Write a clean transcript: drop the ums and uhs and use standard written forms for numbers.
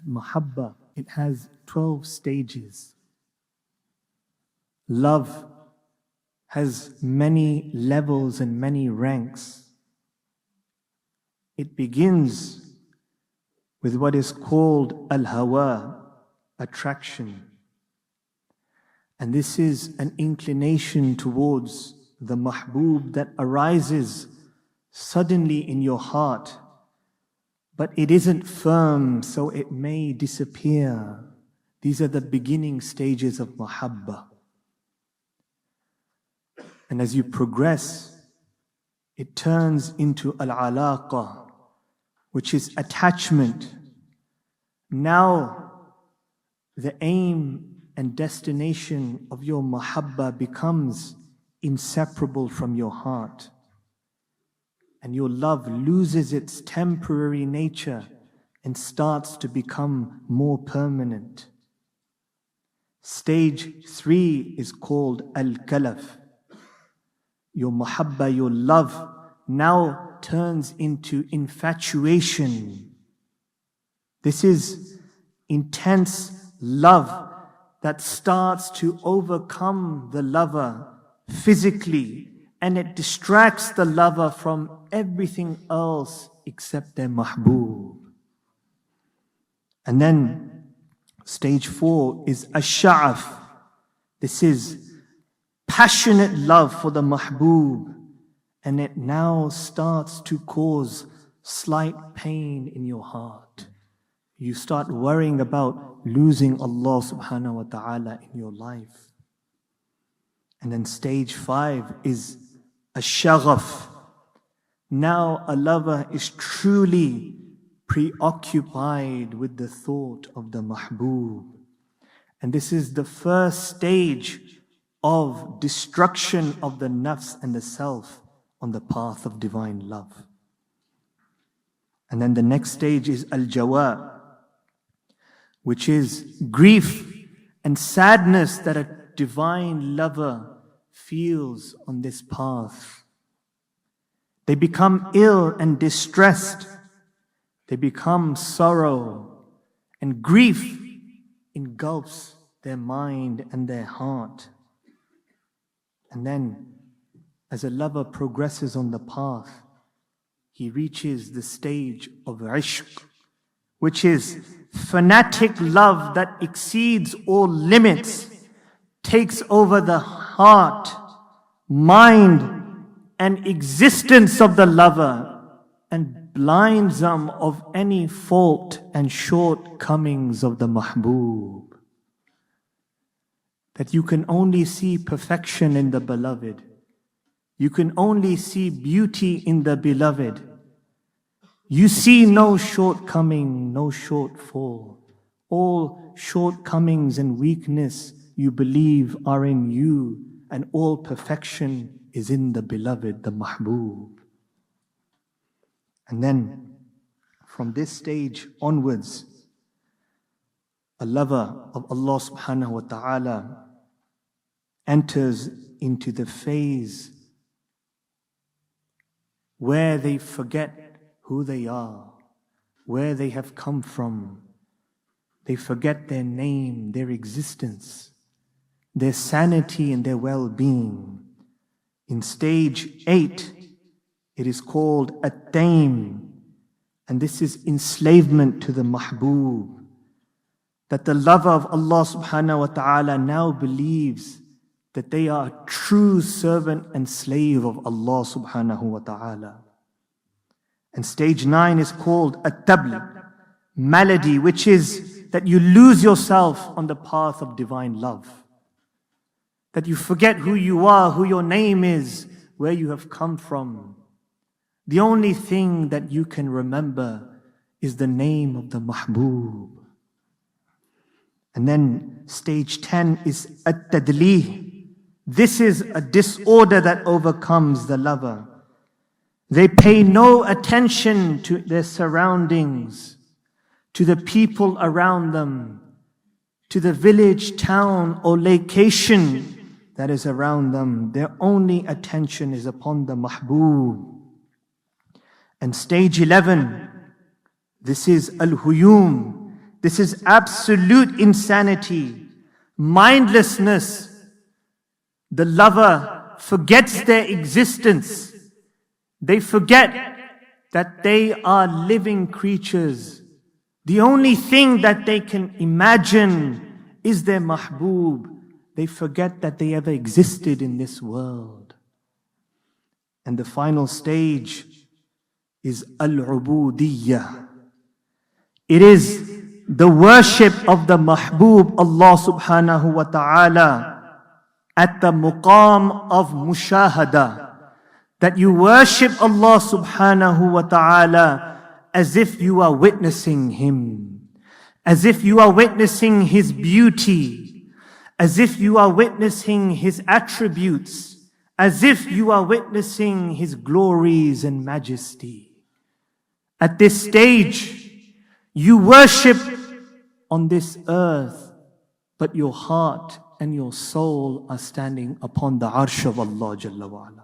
Mahabbah, it has 12 stages. Love has many levels and many ranks. It begins with what is called al-hawa, attraction. And this is an inclination towards the mahbub that arises suddenly in your heart, but it isn't firm, so it may disappear. These are the beginning stages of mahabbah. And as you progress, it turns into al-alaqa, which is attachment. Now, the aim and destination of your mahabbah becomes inseparable from your heart. And your love loses its temporary nature and starts to become more permanent. Stage 3 is called al-kalaf. Your mahabbah, your love, now turns into infatuation. This is intense love that starts to overcome the lover physically, and it distracts the lover from everything else except their mahbub. And then stage 4 is ash-sha'af. This is passionate love for the mahbub, and it now starts to cause slight pain in your heart. You start worrying about losing Allah subhanahu wa ta'ala in your life. And then stage 5 is ash-shaghaf. Now a lover is truly preoccupied with the thought of the mahbub. And this is the first stage of destruction of the nafs and the self on the path of divine love. And then the next stage is al-jawa, which is grief and sadness that a divine lover feels on this path. They become ill and distressed. They become sorrow, and grief engulfs their mind and their heart. And then, as a lover progresses on the path, he reaches the stage of ishq, which is fanatic love that exceeds all limits, takes over the heart, mind, and existence of the lover, and blinds them of any fault and shortcomings of the mahbub. That you can only see perfection in the beloved. You can only see beauty in the beloved. You see no shortcoming, no shortfall. All shortcomings and weakness you believe are in you, and all perfection is in the beloved, the mahbub. And then, from this stage onwards, a lover of Allah subhanahu wa ta'ala enters into the phase where they forget who they are, where they have come from. They forget their name, their existence, their sanity and their well-being. In stage 8, it is called at-taym, and this is enslavement to the mahbub. That the lover of Allah subhanahu wa ta'ala now believes that they are a true servant and slave of Allah subhanahu wa ta'ala. And stage 9 is called at-tabl, malady, which is that you lose yourself on the path of divine love. That you forget who you are, who your name is, where you have come from. The only thing that you can remember is the name of the mahbub. And then stage 10 is at-tadlih. This is a disorder that overcomes the lover. They pay no attention to their surroundings, to the people around them, to the village, town, or location that is around them. Their only attention is upon the mahbub. And stage 11, this is al-huyum. This is absolute insanity, mindlessness. The lover forgets their existence. They forget that they are living creatures. The only thing that they can imagine is their mahbub. They forget that they ever existed in this world. And the final stage is al-ubudiyyah. It is the worship of the mahbub Allah subhanahu wa ta'ala at the muqam of mushahada. That you worship Allah subhanahu wa ta'ala as if you are witnessing Him, as if you are witnessing His beauty, as if you are witnessing His attributes, as if you are witnessing His glories and majesty. At this stage, you worship on this earth, but your heart and your soul are standing upon the arsh of Allah Jalla wa'ala.